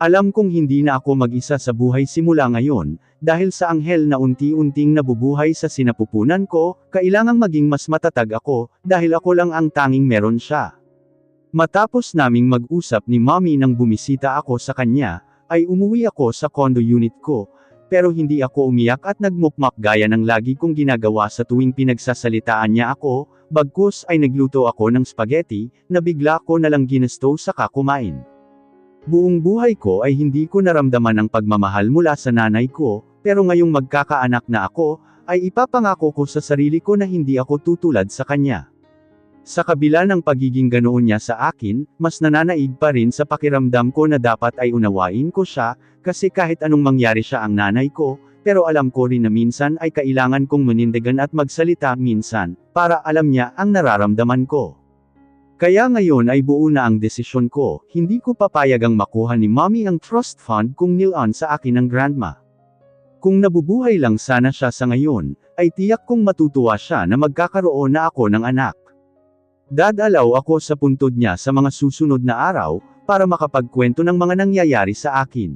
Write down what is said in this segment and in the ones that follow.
Alam kong hindi na ako mag-isa sa buhay simula ngayon, dahil sa anghel na unti-unting nabubuhay sa sinapupunan ko, kailangang maging mas matatag ako, dahil ako lang ang tanging meron siya. Matapos naming mag-usap ni Mommy nang bumisita ako sa kanya, ay umuwi ako sa condo unit ko, pero hindi ako umiyak at nagmukmak gaya ng lagi kong ginagawa sa tuwing pinagsasalitaan niya ako, bagkus ay nagluto ako ng spaghetti, na bigla ko nalang ginusto saka kumain. Buong buhay ko ay hindi ko naramdaman ang pagmamahal mula sa nanay ko, pero ngayong magkakaanak na ako, ay ipapangako ko sa sarili ko na hindi ako tutulad sa kanya. Sa kabila ng pagiging ganoon niya sa akin, mas nananaig pa rin sa pakiramdam ko na dapat ay unawain ko siya, kasi kahit anong mangyari siya ang nanay ko, pero alam ko rin na minsan ay kailangan kong manindigan at magsalita minsan, para alam niya ang nararamdaman ko. Kaya ngayon ay buo na ang desisyon ko, hindi ko papayagang makuha ni Mommy ang trust fund kung nilaan sa akin ng grandma. Kung nabubuhay lang sana siya sa ngayon, ay tiyak kong matutuwa siya na magkakaroon na ako ng anak. Dadalaw ako sa puntod niya sa mga susunod na araw, para makapagkwento ng mga nangyayari sa akin.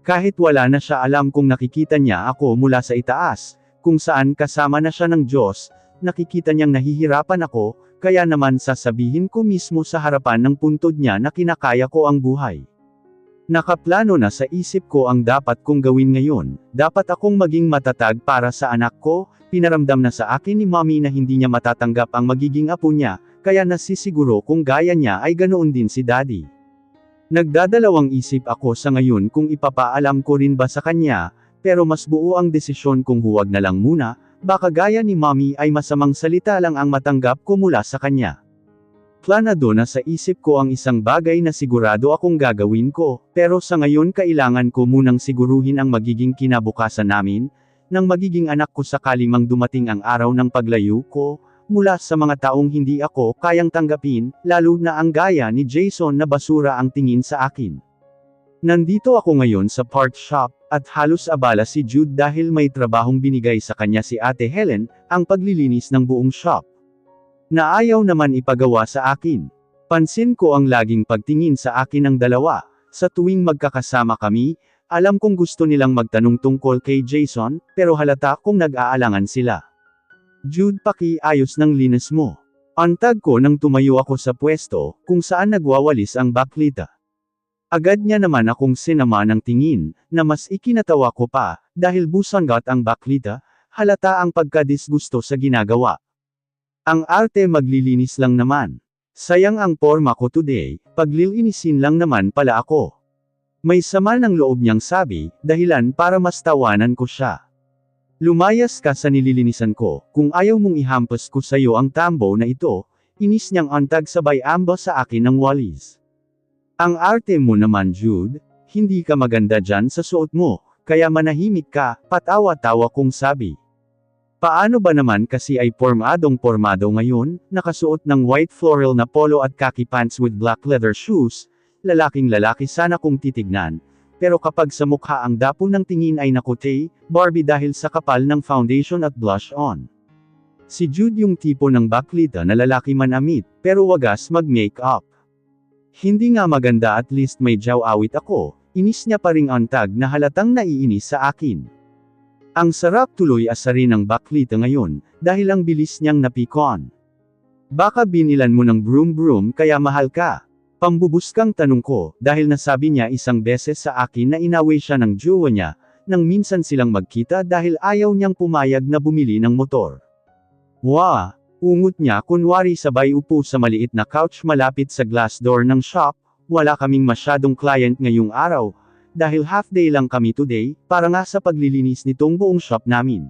Kahit wala na siya alam kung nakikita niya ako mula sa itaas, kung saan kasama na siya ng Diyos, nakikita niyang nahihirapan ako, kaya naman sasabihin ko mismo sa harapan ng puntod niya na kinakaya ko ang buhay. Nakaplano na sa isip ko ang dapat kong gawin ngayon, dapat akong maging matatag para sa anak ko, pinaramdam na sa akin ni Mommy na hindi niya matatanggap ang magiging apo niya, kaya nasisiguro kung gaya niya ay ganoon din si Daddy. Nagdadalawang isip ako sa ngayon kung ipapaalam ko rin ba sa kanya, pero mas buo ang desisyon kung huwag na lang muna, baka gaya ni Mommy ay masamang salita lang ang matanggap ko mula sa kanya. Planado na sa isip ko ang isang bagay na sigurado akong gagawin ko, pero sa ngayon kailangan ko munang siguruhin ang magiging kinabukasan namin, nang magiging anak ko sakali mang dumating ang araw ng paglayo ko, mula sa mga taong hindi ako kayang tanggapin, lalo na ang gaya ni Jason na basura ang tingin sa akin. Nandito ako ngayon sa part shop, at halos abala si Jude dahil may trabahong binigay sa kanya si Ate Helen, ang paglilinis ng buong shop. Na ayaw naman ipagawa sa akin. Pansin ko ang laging pagtingin sa akin ng dalawa, sa tuwing magkakasama kami, alam kong gusto nilang magtanong tungkol kay Jason, pero halata kong nag-aalangan sila. Jude, pakiayos ng linis mo. Antag ko nang tumayo ako sa pwesto, kung saan nagwawalis ang baklita. Agad niya naman akong sinama ng tingin, na mas ikinatawa ko pa, dahil busanggat ang baklita, halata ang pagkadisgusto sa ginagawa. Ang arte maglilinis lang naman. Sayang ang porma ko today, paglilinisin lang naman pala ako. May sama ng loob niyang sabi, dahilan para mas tawanan ko siya. Lumayas ka sa nililinisan ko, kung ayaw mong ihampas ko sa'yo ang tambo na ito, inis niyang antag sabay amba sa akin ng walis. Ang arte mo naman Jude, hindi ka maganda dyan sa suot mo, kaya manahimik ka, patawa-tawa kong sabi. Paano ba naman kasi ay pormadong-pormado ngayon, nakasuot ng white floral na polo at khaki pants with black leather shoes, lalaking-lalaki sana kong titignan, pero kapag sa mukha ang dapo ng tingin ay nakute, Barbie dahil sa kapal ng foundation at blush on. Si Jude yung tipo ng baklita na lalaki manamit, pero wagas mag-make-up. Hindi nga maganda at least may jaw-awit ako, inis niya pa ring antag na halatang naiinis sa akin. Ang sarap tuloy asarin ng baklita ngayon, dahil ang bilis niyang napikon. Baka binilan mo ng broom kaya mahal ka. Pambubuskang tanong ko, dahil nasabi niya isang beses sa akin na inaway siya ng jowa niya, nang minsan silang magkita dahil ayaw niyang pumayag na bumili ng motor. Wow! Ungot niya kunwari sabay upo sa maliit na couch malapit sa glass door ng shop, wala kaming masyadong client ngayong araw, dahil half day lang kami today, para nga sa paglilinis nitong buong shop namin.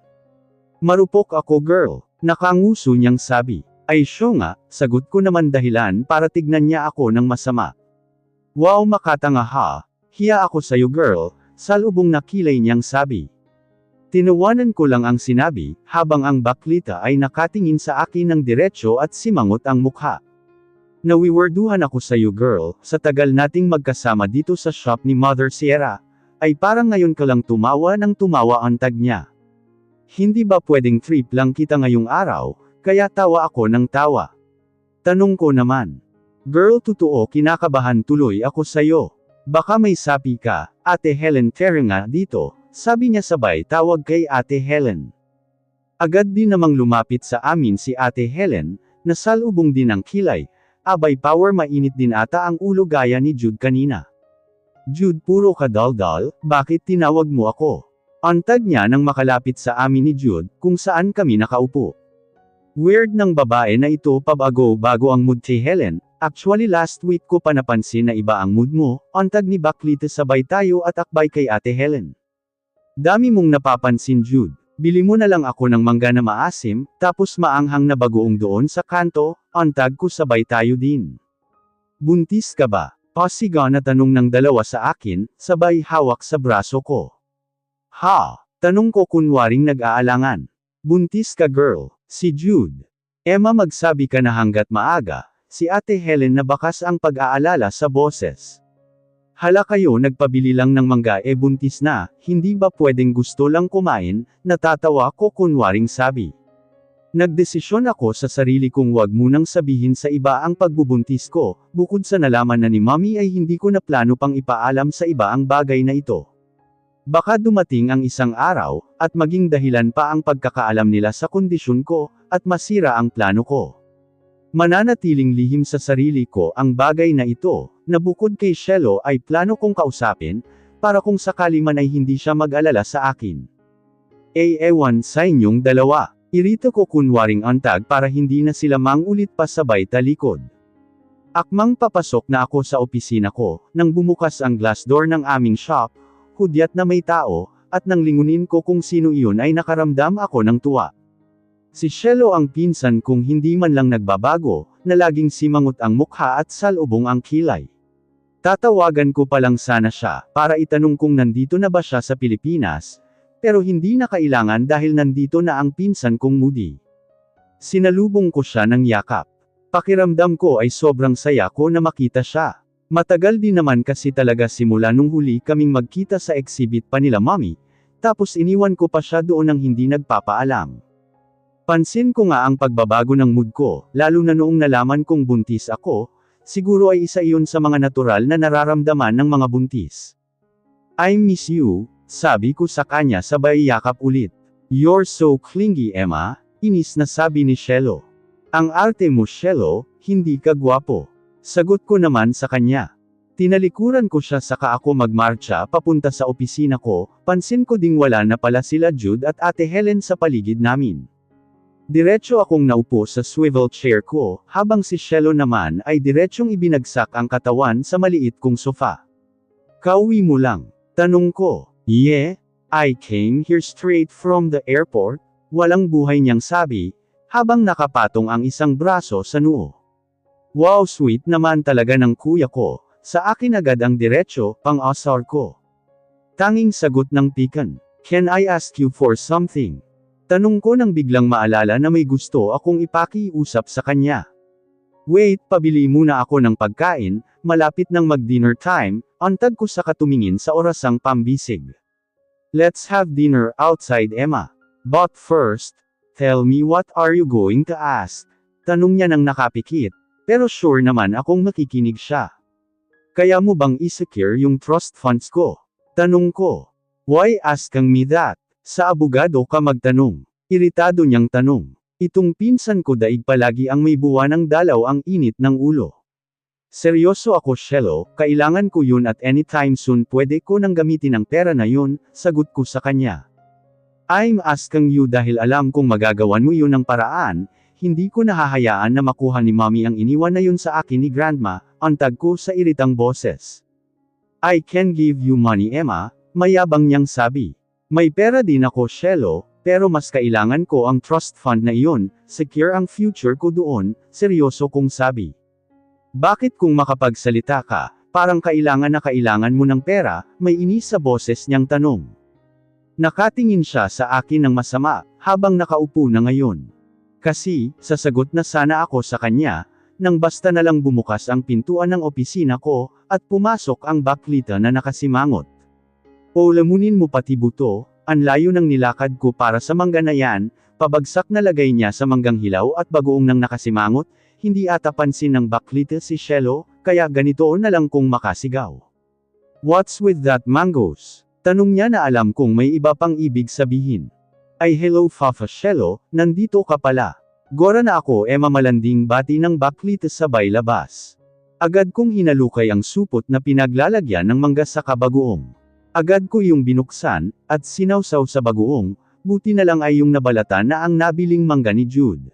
Marupok ako girl, nakanguso niyang sabi. Ay siyo nga, sagot ko naman dahilan para tignan niya ako ng masama. Wow makatanga ha, hiya ako sayo girl, salubong na kilay niyang sabi. Tinawanan ko lang ang sinabi, habang ang baklita ay nakatingin sa akin ng diretso at simangot ang mukha. Nawiwerduhan ako sa'yo girl, sa tagal nating magkasama dito sa shop ni Mother Sierra, ay parang ngayon ka lang tumawa ng tumawa ang tag niya. Hindi ba pwedeng trip lang kita ngayong araw, kaya tawa ako ng tawa. Tanong ko naman. Girl totoo kinakabahan tuloy ako sa'yo. Baka may sapi ka, Ate Helen, tara nga dito, sabi niya sabay tawag kay Ate Helen. Agad din namang lumapit sa amin si Ate Helen, nasalubong din ang kilay, abay power mainit din ata ang ulo gaya ni Jude kanina. Jude, puro ka daldal, bakit tinawag mo ako? Antad niya nang makalapit sa amin ni Jude, kung saan kami nakaupo. Weird ng babae na ito bago ang mood ni Helen, actually last week ko pa napansin na iba ang mood mo, antad ni Baklita sabay tayo at akbay kay Ate Helen. Dami mong napapansin Jude, bili mo na lang ako ng mangga na maasim, tapos maanghang na bagoong doon sa kanto, antad ko sabay tayo din. Buntis ka ba? Pasiga na tanong ng dalawa sa akin, sabay hawak sa braso ko. Ha? Tanong ko kunwaring nag-aalangan. Buntis ka girl, si Jude. Emma, magsabi ka na hanggat maaga, si Ate Helen na bakas ang pag-aalala sa boses. Hala kayo, nagpabili lang ng mangga buntis na, hindi ba pwedeng gusto lang kumain, natatawa ko kunwaring sabi. Nagdesisyon ako sa sarili kong wag munang sabihin sa iba ang pagbubuntis ko, bukod sa nalaman na ni Mommy ay hindi ko na plano pang ipaalam sa iba ang bagay na ito. Baka dumating ang isang araw, at maging dahilan pa ang pagkakaalam nila sa kondisyon ko, at masira ang plano ko. Mananatiling lihim sa sarili ko ang bagay na ito, na bukod kay Shelo ay plano kong kausapin, para kung sakali man ay hindi siya mag-alala sa akin. Ewan sa inyong dalawa, irito ko kunwaring antag para hindi na sila mangulit pa sabay talikod. Akmang papasok na ako sa opisina ko, nang bumukas ang glass door ng aming shop, hudyat na may tao, at nang lingunin ko kung sino iyon ay nakaramdam ako ng tuwa. Si Shelo ang pinsan kong hindi man lang nagbabago, na laging simangot ang mukha at salubong ang kilay. Tatawagan ko pa lang sana siya, para itanong kung nandito na ba siya sa Pilipinas, pero hindi na kailangan dahil nandito na ang pinsan kong Moody. Sinalubong ko siya ng yakap. Pakiramdam ko ay sobrang saya ko na makita siya. Matagal din naman kasi talaga simula nung huli kaming magkita sa exhibit pa nila Mommy, tapos iniwan ko pa siya doon nang hindi nagpapaalam. Pansin ko nga ang pagbabago ng mood ko, lalo na noong nalaman kong buntis ako, siguro ay isa iyon sa mga natural na nararamdaman ng mga buntis. I miss you, sabi ko sa kanya sabay yakap ulit. You're so clingy Emma, inis na sabi ni Shelo. Ang arte mo Shelo, hindi ka gwapo. Sagot ko naman sa kanya. Tinalikuran ko siya saka ako magmarcha papunta sa opisina ko, pansin ko ding wala na pala sila Jude at Ate Helen sa paligid namin. Diretso akong naupo sa swivel chair ko, habang si Shelo naman ay diretsyong ibinagsak ang katawan sa maliit kong sofa. Kauwi mo lang? Tanong ko. Yeah, I came here straight from the airport, walang buhay niyang sabi, habang nakapatong ang isang braso sa noo. Wow, sweet naman talaga ng kuya ko, sa akin agad ang diretsyo, pang-asar ko. Tanging sagot ng pikan. Can I ask you for something? Tanong ko nang biglang maalala na may gusto akong ipakiusap sa kanya. Wait, pabili muna ako ng pagkain, malapit nang mag-dinner time, antad ko sa katumingin sa orasang pambisig. Let's have dinner outside Emma. But first, tell me what are you going to ask? Tanong niya nang nakapikit. Pero sure naman akong makikinig siya. Kaya mo bang i-secure yung trust funds ko? Tanong ko. Why asking me that? Sa abogado ka magtanong. Iritado niyang tanong. Itong pinsan ko daig palagi ang may buwan ng dalaw ang init ng ulo. Seryoso ako Shelo, kailangan ko yun at anytime soon pwede ko nang gamitin ang pera na yun, sagot ko sa kanya. I'm asking you dahil alam kong magagawan mo yun ng paraan, hindi ko nahahayaan na makuha ni Mommy ang iniwan na yun sa akin ni Grandma, antag ko sa iritang boses. I can give you money Emma, mayabang niyang sabi. May pera din ako Shelo, pero mas kailangan ko ang trust fund na iyon, secure ang future ko doon, seryoso kong sabi. Bakit kung makapagsalita ka, parang kailangan na kailangan mo ng pera, may inis sa boses niyang tanong. Nakatingin siya sa akin ng masama, habang nakaupo na ngayon. Kasi, sasagot na sana ako sa kanya, nang basta na lang bumukas ang pintuan ng opisina ko, at pumasok ang Baklita na nakasimangot. O lamunin mo pati buto, ang layo ng nilakad ko para sa mangga na yan, pabagsak na lagay niya sa manggang hilaw at bagoong nang nakasimangot, hindi ata pansin ng Baklita si Shelo, kaya ganito na lang kung makasigaw. What's with that mangoes? Tanong niya na alam kong may iba pang ibig sabihin. Ay hello Fafa Shelo, nandito ka pala. Gora na ako mamalanding bati ng baklit sabay labas. Agad kong hinalukay ang supot na pinaglalagyan ng mangga sa kabagoong. Agad ko yung binuksan, at sinawsaw sa bagoong, buti na lang ay yung nabalatan na ang nabiling mangga ni Jude.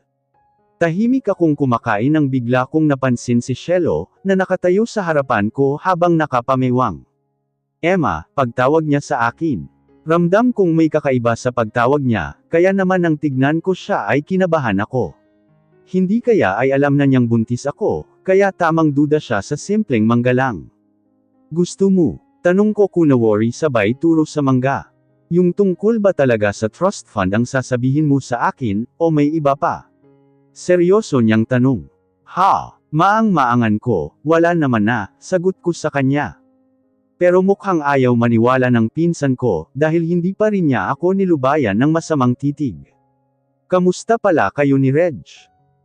Tahimik akong kumakain nang bigla kong napansin si Shelo, na nakatayo sa harapan ko habang nakapamewang. Emma, pagtawag niya sa akin. Ramdam kong may kakaiba sa pagtawag niya, kaya naman nang tignan ko siya ay kinabahan ako. Hindi kaya ay alam na niyang buntis ako, kaya tamang duda siya sa simpleng mangga lang. Gusto mo? Tanong ko kunawari sabay turo sa mangga. Yung tungkol ba talaga sa trust fund ang sasabihin mo sa akin, o may iba pa? Seryoso niyang tanong. Ha, maang-maangan ko, wala naman na, sagot ko sa kanya. Pero mukhang ayaw maniwala ng pinsan ko, dahil hindi pa rin niya ako nilubayan ng masamang titig. Kamusta pala kayo ni Reg?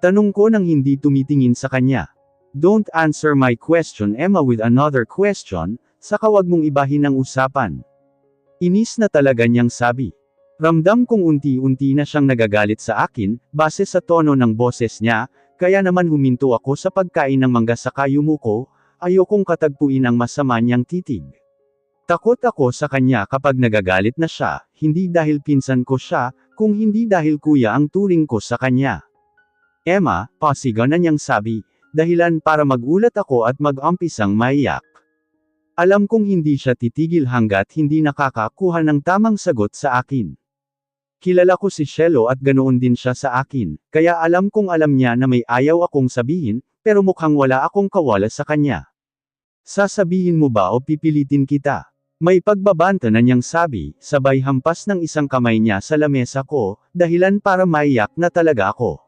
Tanong ko nang hindi tumitingin sa kanya. Don't answer my question Emma with another question, saka wag mong ibahin ang usapan. Inis na talaga niyang sabi. Ramdam kong unti-unti na siyang nagagalit sa akin, base sa tono ng boses niya, kaya naman huminto ako sa pagkain ng mangga sa kayumo ko. Ayokong katagpuin ang masama niyang titig. Takot ako sa kanya kapag nagagalit na siya, hindi dahil pinsan ko siya, kung hindi dahil kuya ang turing ko sa kanya. Emma, pasigaw na niyang sabi, dahilan para magulat ako at mag-umpisang maiyak. Alam kong hindi siya titigil hanggat hindi nakakakuha ng tamang sagot sa akin. Kilala ko si Shelo at ganoon din siya sa akin, kaya alam kong alam niya na may ayaw akong sabihin, pero mukhang wala akong kawala sa kanya. Sasabihin mo ba o pipilitin kita? May pagbabanta na niyang sabi, sabay hampas ng isang kamay niya sa lamesa ko, dahilan para maiyak na talaga ako.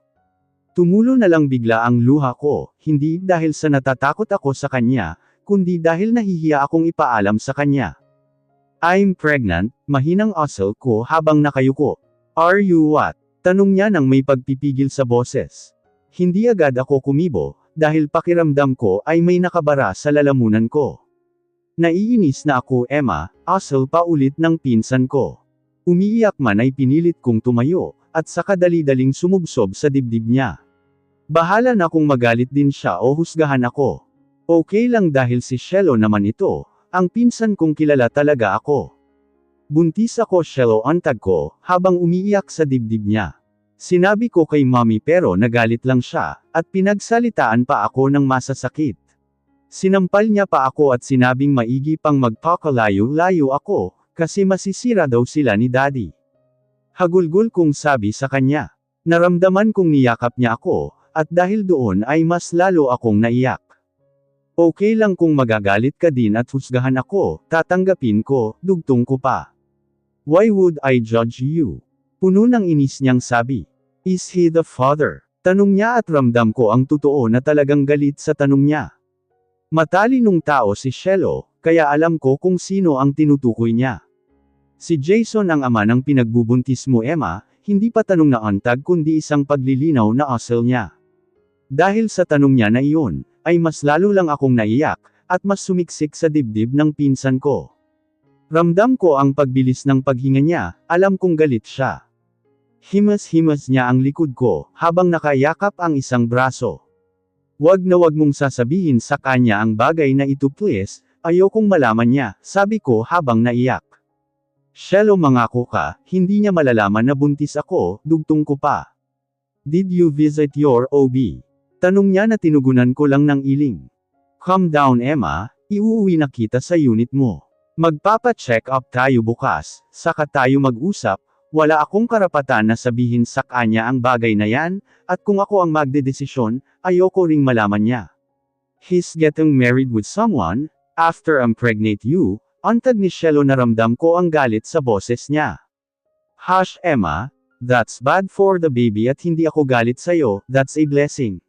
Tumulo na lang bigla ang luha ko, hindi dahil sa natatakot ako sa kanya, kundi dahil nahihiya akong ipaalam sa kanya. I'm pregnant, mahinang asal ko habang nakayuko. Are you what? Tanong niya nang may pagpipigil sa boses. Hindi agad ako kumibo, dahil pakiramdam ko ay may nakabara sa lalamunan ko. Naiinis na ako Emma, asal pa ulit ng pinsan ko. Umiiyak man ay pinilit kong tumayo, at saka dali-daling sumubsob sa dibdib niya. Bahala na kung magalit din siya o husgahan ako. Okay lang dahil si Shelo naman ito, ang pinsan kong kilala talaga ako. Buntis ako Shelo antag ko, habang umiiyak sa dibdib niya. Sinabi ko kay mommy pero nagalit lang siya, at pinagsalitaan pa ako ng masasakit. Sinampal niya pa ako at sinabing maigi pang magpakalayo-layo ako, kasi masisira daw sila ni daddy. Hagulgol kong sabi sa kanya. Naramdaman kong niyakap niya ako, at dahil doon ay mas lalo akong naiyak. Okay lang kung magagalit ka din at husgahan ako, tatanggapin ko, dugtong ko pa. Why would I judge you? Puno ng inis niyang sabi. Is he the father? Tanong niya at ramdam ko ang totoo na talagang galit sa tanong niya. Matalinong tao si Shelo, kaya alam ko kung sino ang tinutukoy niya. Si Jason ang ama ng pinagbubuntis mo Emma, hindi pa tanong na antag kundi isang paglilinaw na asal niya. Dahil sa tanong niya na iyon, ay mas lalo lang akong naiyak, at mas sumiksik sa dibdib ng pinsan ko. Ramdam ko ang pagbilis ng paghinga niya, alam kong galit siya. Himas-himas niya ang likod ko, habang nakayakap ang isang braso. Wag na wag mong sasabihin sa kanya ang bagay na ito please, ayokong malaman niya, sabi ko habang naiyak. Shelo mangako ka, hindi niya malalaman na buntis ako, dugtong ko pa. Did you visit your OB? Tanong niya na tinugunan ko lang ng iling. Calm down Emma, iuuwi na kita sa unit mo. Magpapa-check up tayo bukas, saka tayo mag-usap. Wala akong karapatan na sabihin sa kanya ang bagay na yan, at kung ako ang magdedesisyon, ayoko ring malaman niya. He's getting married with someone, after impregnate you, antag ni Shelo naramdam ko ang galit sa boses niya. Hush Emma, that's bad for the baby at hindi ako galit sa'yo, that's a blessing.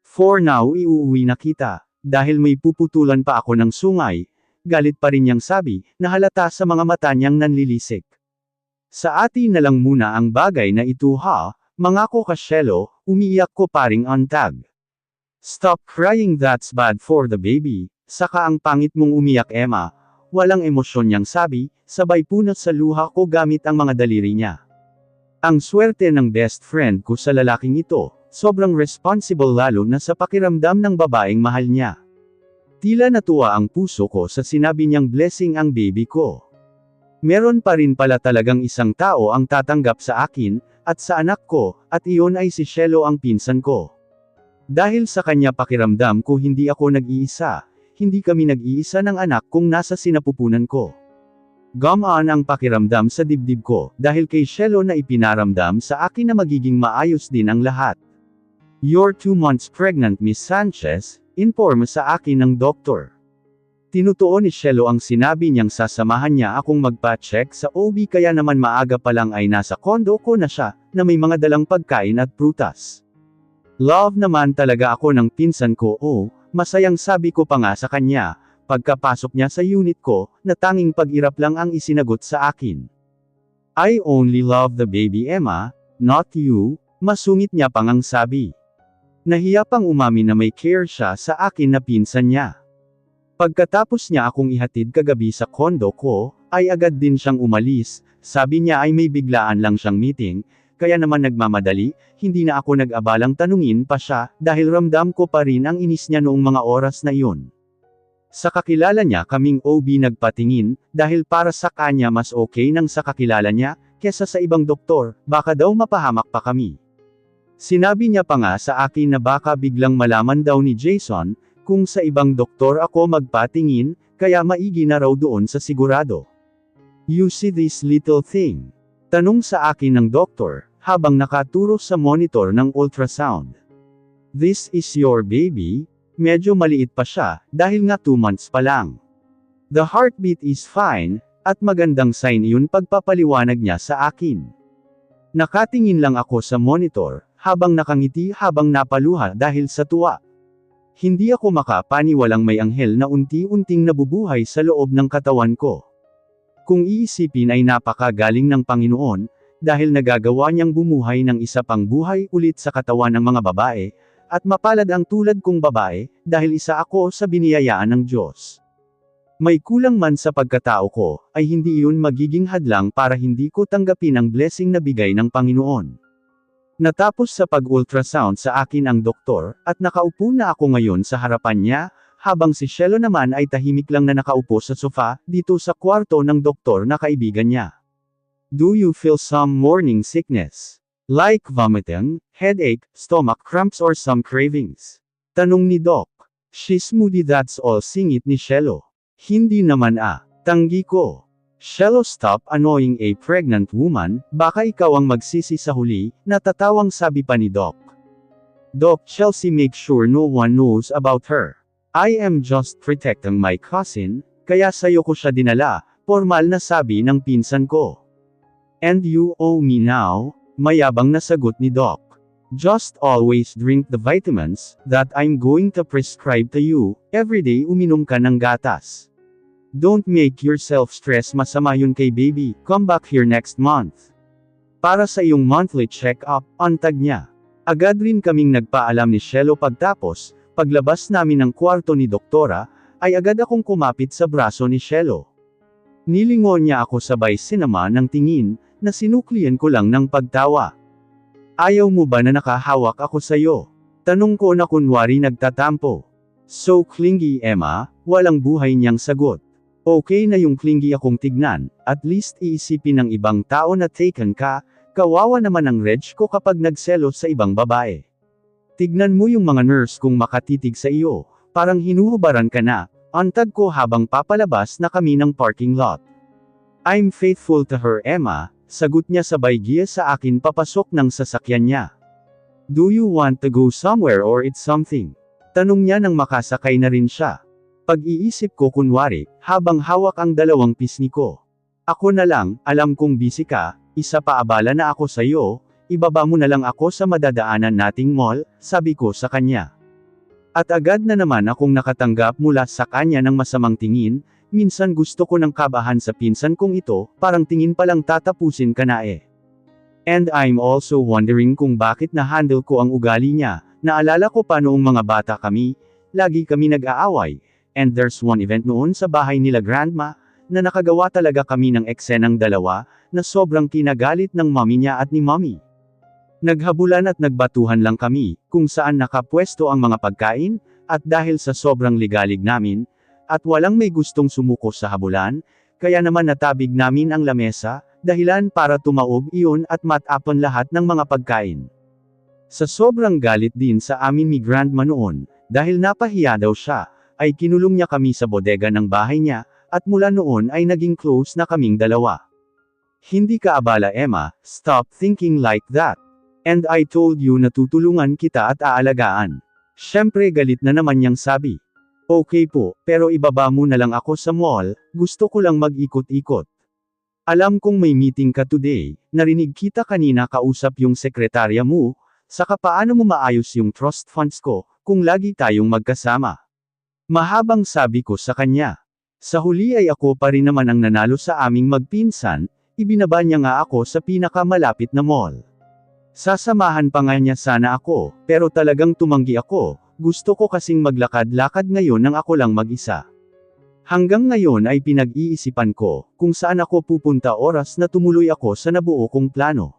For now iuuwi na kita, dahil may puputulan pa ako ng sungay, galit pa rin niyang sabi, na halata sa mga mata niyang nanlilisik. Sa atin na lang muna ang bagay na ito ha, mangako ka Shelo, umiiyak ko paring antag. Stop crying that's bad for the baby, saka ang pangit mong umiyak Emma, walang emosyon niyang sabi, sabay punot sa luha ko gamit ang mga daliri niya. Ang swerte ng best friend ko sa lalaking ito, sobrang responsible lalo na sa pakiramdam ng babaeng mahal niya. Tila natuwa ang puso ko sa sinabi niyang blessing ang baby ko. Meron pa rin pala talagang isang tao ang tatanggap sa akin, at sa anak ko, at iyon ay si Shelo ang pinsan ko. Dahil sa kanya pakiramdam ko hindi ako nag-iisa, hindi kami nag-iisa ng anak kung nasa sinapupunan ko. Gumaan ang pakiramdam sa dibdib ko, dahil kay Shelo na ipinaramdam sa akin na magiging maayos din ang lahat. "You're 2 months pregnant, Miss Sanchez," informa sa akin ng doktor. Tinutuon ni Shelo ang sinabi niyang sasamahan niya akong magpa-check sa OB kaya naman maaga pa lang ay nasa kondo ko na siya, na may mga dalang pagkain at prutas. Love naman talaga ako ng pinsan ko masayang sabi ko pa nga sa kanya, pagkapasok niya sa unit ko, na tanging pag-irap lang ang isinagot sa akin. "I only love the baby Emma, not you," masungit niya pang ang sabi. Nahiya pang umamin na may care siya sa akin na pinsan niya. Pagkatapos niya akong ihatid kagabi sa kondo ko, ay agad din siyang umalis, sabi niya ay may biglaan lang siyang meeting, kaya naman nagmamadali, hindi na ako nag-abalang tanungin pa siya, dahil ramdam ko pa rin ang inis niya noong mga oras na iyon. Sa kakilala niya kaming OB nagpatingin, dahil para sa kanya mas okay nang sa kakilala niya, kesa sa ibang doktor, baka daw mapahamak pa kami. Sinabi niya pa nga sa akin na baka biglang malaman daw ni Jason, kung sa ibang doktor ako magpatingin, kaya maigi na raw doon sa sigurado. "You see this little thing?" Tanong sa akin ng doktor, habang nakaturo sa monitor ng ultrasound. "This is your baby?" Medyo maliit pa siya, dahil nga 2 months pa lang. "The heartbeat is fine," at magandang sign iyon pagpapaliwanag niya sa akin. Nakatingin lang ako sa monitor, habang nakangiti habang napaluha dahil sa tuwa. Hindi ako makapaniwalang may anghel na unti-unting nabubuhay sa loob ng katawan ko. Kung iisipin ay napakagaling ng Panginoon, dahil nagagawa niyang bumuhay ng isa pang buhay ulit sa katawan ng mga babae, at mapalad ang tulad kong babae, dahil isa ako sa biniyayaan ng Diyos. May kulang man sa pagkatao ko, ay hindi iyon magiging hadlang para hindi ko tanggapin ang blessing na bigay ng Panginoon. Natapos sa pag-ultrasound sa akin ang doktor, at nakaupo na ako ngayon sa harapan niya, habang si Shelo naman ay tahimik lang na nakaupo sa sofa, dito sa kwarto ng doktor na kaibigan niya. "Do you feel some morning sickness? Like vomiting, headache, stomach cramps or some cravings?" Tanong ni Doc. "She's moody, that's all," singit ni Shelo. "Hindi naman tanggi ko. Shelo, stop annoying a pregnant woman, baka ikaw ang magsisi sa huli," natatawang sabi pa ni Doc. "Doc Chelsea, make sure no one knows about her. I am just protecting my cousin, kaya sayo ko siya dinala," formal na sabi ng pinsan ko. "And you owe me now," mayabang na sagot ni Doc. "Just always drink the vitamins that I'm going to prescribe to you, everyday uminom ka ng gatas. Don't make yourself stress, masama yun kay baby, come back here next month. Para sa iyong monthly check-up," antag niya. Agad rin kaming nagpaalam ni Shelo pagtapos, paglabas namin ng kwarto ni Doktora, ay agad akong kumapit sa braso ni Shelo. Nilingon niya ako sabay sinama ng tingin, na sinuklian ko lang ng pagtawa. "Ayaw mo ba na nakahawak ako sayo?" Tanong ko na kunwari nagtatampo. "So clingy, Emma," walang buhay niyang sagot. Okay na yung clingy akong tignan, at least iisipin ng ibang tao na taken ka, kawawa naman ang reg ko kapag nagselos sa ibang babae. "Tignan mo yung mga nurse kung makatitig sa iyo, parang hinuhubaran ka na," antag ko habang papalabas na kami ng parking lot. "I'm faithful to her, Emma," sagot niya sabay giya sa akin papasok ng sasakyan niya. "Do you want to go somewhere or eat something?" Tanong niya nang makasakay na rin siya. Pag-iisip ko kunwari, habang hawak ang dalawang pisngi ko. "Ako na lang, alam kong busy ka, isa pa abala na ako sa iyo, ibaba mo na lang ako sa madadaanan nating mall," sabi ko sa kanya. At agad na naman akong nakatanggap mula sa kanya ng masamang tingin, minsan gusto ko ng kabahan sa pinsan kong ito, parang tingin palang tatapusin ka na And I'm also wondering kung bakit na-handle ko ang ugali niya, naalala ko pa noong mga bata kami, lagi kami nag-aaway. And there's one event noon sa bahay nila grandma, na nakagawa talaga kami ng eksenang dalawa, na sobrang kinagalit ng mommy niya at ni mommy. Naghabulan at nagbatuhan lang kami, kung saan nakapwesto ang mga pagkain, at dahil sa sobrang ligalig namin, at walang may gustong sumuko sa habulan, kaya naman natabig namin ang lamesa, dahilan para tumaob iyon at matapon lahat ng mga pagkain. Sa sobrang galit din sa amin ni grandma noon, dahil napahiya daw siya, ay kinulong niya kami sa bodega ng bahay niya, at mula noon ay naging close na kaming dalawa. Hindi ka abala Emma, stop thinking like that. And I told you na tutulungan kita at aalagaan. Syempre galit na naman niyang sabi. Okay po, pero ibaba mo na lang ako sa mall, gusto ko lang mag-ikot-ikot. Alam kong may meeting ka today, narinig kita kanina kausap yung sekretarya mo, saka paano mo maayos yung trust funds ko, kung lagi tayong magkasama. Mahabang sabi ko sa kanya. Sa huli ay ako pa rin naman ang nanalo sa aming magpinsan, ibinaba niya nga ako sa pinakamalapit na mall. Sasamahan pa nga niya sana ako, pero talagang tumanggi ako, gusto ko kasing maglakad-lakad ngayon nang ako lang mag-isa. Hanggang ngayon ay pinag-iisipan ko, kung saan ako pupunta oras na tumuloy ako sa nabuo kong plano.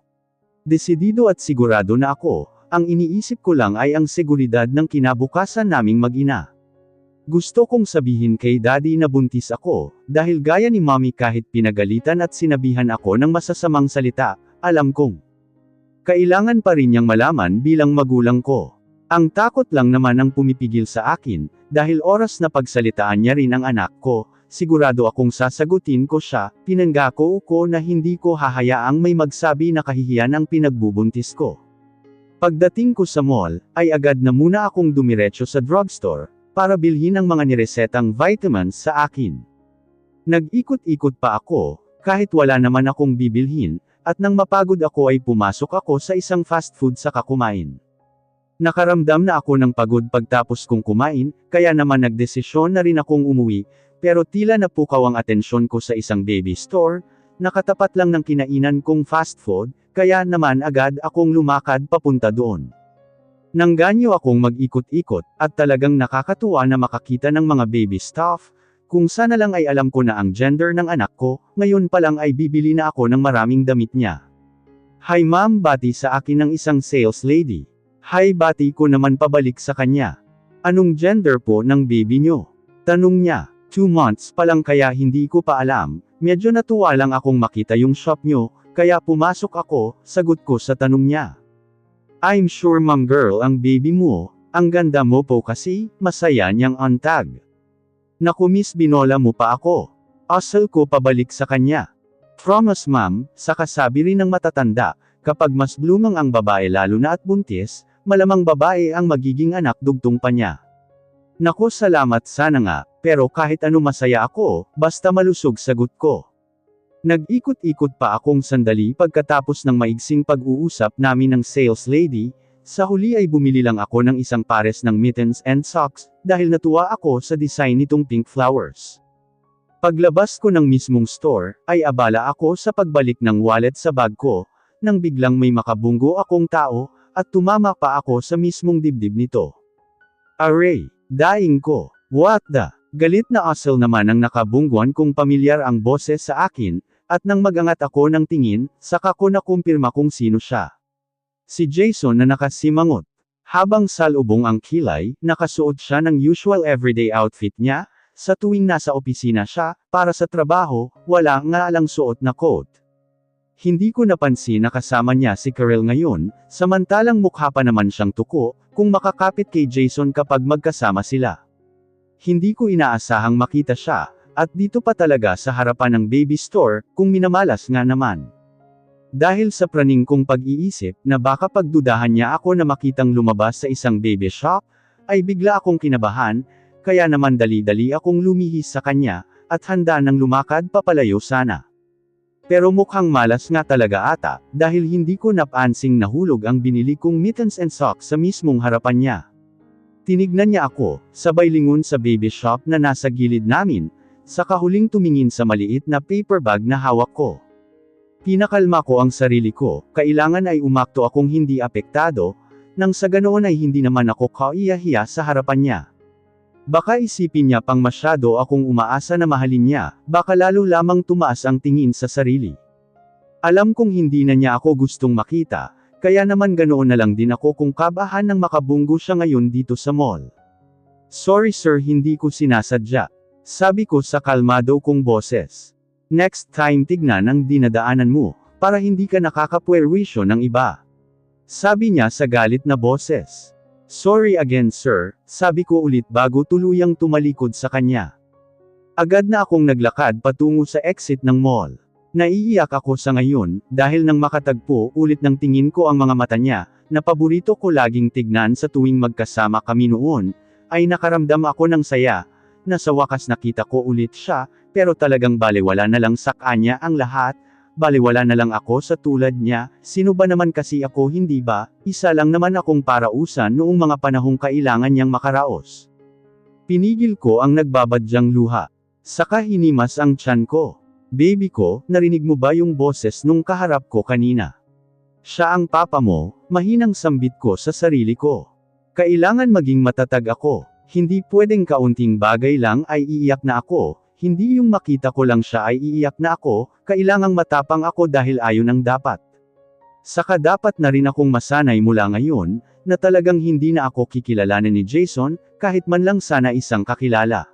Desidido at sigurado na ako, ang iniisip ko lang ay ang seguridad ng kinabukasan naming mag-ina. Gusto kong sabihin kay daddy na buntis ako, dahil gaya ni mommy kahit pinagalitan at sinabihan ako ng masasamang salita, alam kong kailangan pa rin niyang malaman bilang magulang ko. Ang takot lang naman ang pumipigil sa akin, dahil oras na pagsalitaan niya rin ang anak ko, sigurado akong sasagutin ko siya, pinanggako ko na hindi ko hahayaang may magsabi na kahihiyan ang pinagbubuntis ko. Pagdating ko sa mall, ay agad na muna akong dumiretso sa drugstore, para bilhin ang mga niresetang vitamins sa akin. Nag-ikot-ikot pa ako, kahit wala naman akong bibilhin, at nang mapagod ako ay pumasok ako sa isang fast food saka kumain. Nakaramdam na ako ng pagod pagtapos kong kumain, kaya naman nagdesisyon na rin akong umuwi, pero tila napukaw ang atensyon ko sa isang baby store, nakatapat lang ng kinainan kong fast food, kaya naman agad akong lumakad papunta doon. Nangganyo akong mag-ikot-ikot, at talagang nakakatuwa na makakita ng mga baby stuff, kung sana lang ay alam ko na ang gender ng anak ko, ngayon pa lang ay bibili na ako ng maraming damit niya. Hi ma'am, bati sa akin ng isang sales lady. Hi, bati ko naman pabalik sa kanya. Anong gender po ng baby nyo? Tanong niya. 2 months pa lang kaya hindi ko pa alam, medyo natuwa lang akong makita yung shop nyo, kaya pumasok ako, sagot ko sa tanong niya. I'm sure ma'am girl ang baby mo, ang ganda mo po kasi, masaya niyang untag. Naku miss binola mo pa ako. Asal ko pabalik sa kanya. Promise ma'am, saka sabi rin ng matatanda, kapag mas blumang ang babae lalo na at buntis, malamang babae ang magiging anak dugtong pa niya. Naku salamat sana nga, pero kahit ano masaya ako, basta malusog sagot ko. Nag-ikot-ikot pa akong sandali pagkatapos ng maigsing pag-uusap namin ng sales lady, sa huli ay bumili lang ako ng isang pares ng mittens and socks, dahil natuwa ako sa design nitong pink flowers. Paglabas ko ng mismong store, ay abala ako sa pagbalik ng wallet sa bag ko, nang biglang may makabunggo akong tao, at tumama pa ako sa mismong dibdib nito. Aray, daing ko, what the? Galit na asal naman ang nakabungguan kung pamilyar ang boses sa akin, at nang magangat ako ng tingin, saka ko nakumpirma kung sino siya. Si Jason na nakasimangot. Habang salubong ang kilay, nakasuot siya ng usual everyday outfit niya, sa tuwing nasa opisina siya, para sa trabaho, wala nga lang suot na coat. Hindi ko napansin na kasama niya si Karel ngayon, samantalang mukha pa naman siyang tuko, kung makakapit kay Jason kapag magkasama sila. Hindi ko inaasahang makita siya, at dito pa talaga sa harapan ng baby store, kung minamalas nga naman. Dahil sa praning kong pag-iisip, na baka pagdudahan niya ako na makitang lumabas sa isang baby shop, ay bigla akong kinabahan, kaya naman dali-dali akong lumihis sa kanya, at handa nang lumakad papalayo sana. Pero mukhang malas nga talaga ata, dahil hindi ko napansing nahulog ang binili kong mittens and socks sa mismong harapan niya. Tinignan niya ako, sabay lingon sa baby shop na nasa gilid namin, saka huling tumingin sa maliit na paper bag na hawak ko. Pinakalma ko ang sarili ko, kailangan ay umakto akong hindi apektado, nang sa ganoon ay hindi naman ako kaiyahiya sa harapan niya. Baka isipin niya pang masyado akong umaasa na mahalin niya, baka lalo lamang tumaas ang tingin sa sarili. Alam kong hindi na niya ako gustong makita, kaya naman ganoon na lang din ako kung kabahan ng makabunggo siya ngayon dito sa mall. Sorry sir, hindi ko sinasadya. Sabi ko sa kalmado kong boses. Next time tignan ang dinadaanan mo, para hindi ka nakakapwerwisyo ng iba. Sabi niya sa galit na boses. Sorry again sir, sabi ko ulit bago tuluyang tumalikod sa kanya. Agad na akong naglakad patungo sa exit ng mall. Naiiyak ako sa ngayon, dahil nang makatagpo ulit ng tingin ko ang mga mata niya, na paborito ko laging tignan sa tuwing magkasama kami noon, ay nakaramdam ako ng saya, na sa wakas nakita ko ulit siya, pero talagang balewala na lang sa kanya ang lahat. Baliwala na lang ako sa tulad niya, sino ba naman kasi ako hindi ba, isa lang naman akong parausan noong mga panahong kailangan niyang makaraos. Pinigil ko ang nagbabadyang luha. Saka hinimas ang tiyan ko. Baby ko, narinig mo ba yung boses nung kaharap ko kanina? Siya ang papa mo, mahinang sambit ko sa sarili ko. Kailangan maging matatag ako, hindi pwedeng kaunting bagay lang ay iiyak na ako. Hindi yung makita ko lang siya ay iiyak na ako, kailangang matapang ako dahil ayon ang dapat. Saka dapat na rin akong masanay mula ngayon, na talagang hindi na ako kikilalanin ni Jason, kahit man lang sana isang kakilala.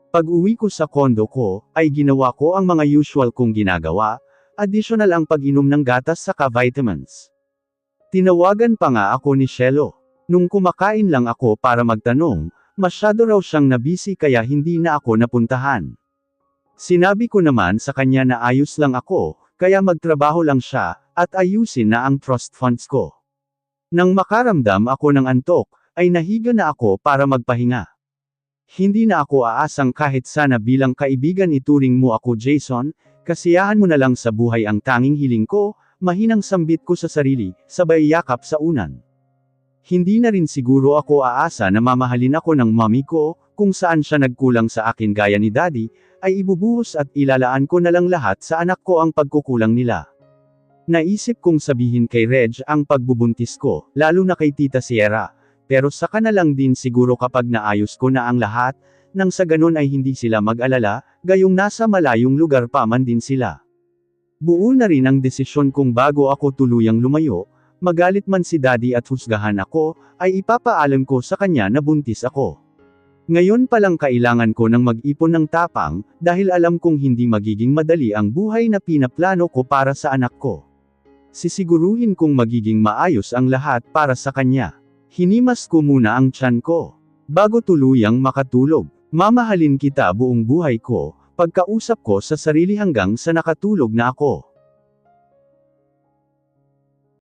Pag-uwi ko sa kondo ko, ay ginawa ko ang mga usual kong ginagawa, additional ang pag-inom ng gatas saka vitamins. Tinawagan pa nga ako ni Shelo. Nung kumakain lang ako para magtanong, masyado raw siyang nabisi kaya hindi na ako napuntahan. Sinabi ko naman sa kanya na ayos lang ako, kaya magtrabaho lang siya, at ayusin na ang trust funds ko. Nang makaramdam ako ng antok, ay nahiga na ako para magpahinga. Hindi na ako aasang kahit sana bilang kaibigan ituring mo ako Jason, kasiyahan mo na lang sa buhay ang tanging hiling ko, mahinang sambit ko sa sarili, sabay yakap sa unan. Hindi na rin siguro ako aasa na mamahalin ako ng mommy ko, kung saan siya nagkulang sa akin gaya ni daddy, ay ibubuhos at ilalaan ko na lang lahat sa anak ko ang pagkukulang nila. Naisip kong sabihin kay Reg ang pagbubuntis ko, lalo na kay Tita Sierra, pero saka na lang din siguro kapag naayos ko na ang lahat, nang sa ganun ay hindi sila mag-alala, gayong nasa malayong lugar pa man din sila. Buo na rin ang desisyon kong bago ako tuluyang lumayo, magalit man si daddy at husgahan ako, ay ipapaalam ko sa kanya na buntis ako. Ngayon palang kailangan ko ng mag-ipon ng tapang, dahil alam kong hindi magiging madali ang buhay na pinaplano ko para sa anak ko. Sisiguruhin kong magiging maayos ang lahat para sa kanya. Hinimas ko muna ang tiyan ko. Bago tuluyang makatulog, mamahalin kita buong buhay ko, pagkausap ko sa sarili hanggang sa nakatulog na ako.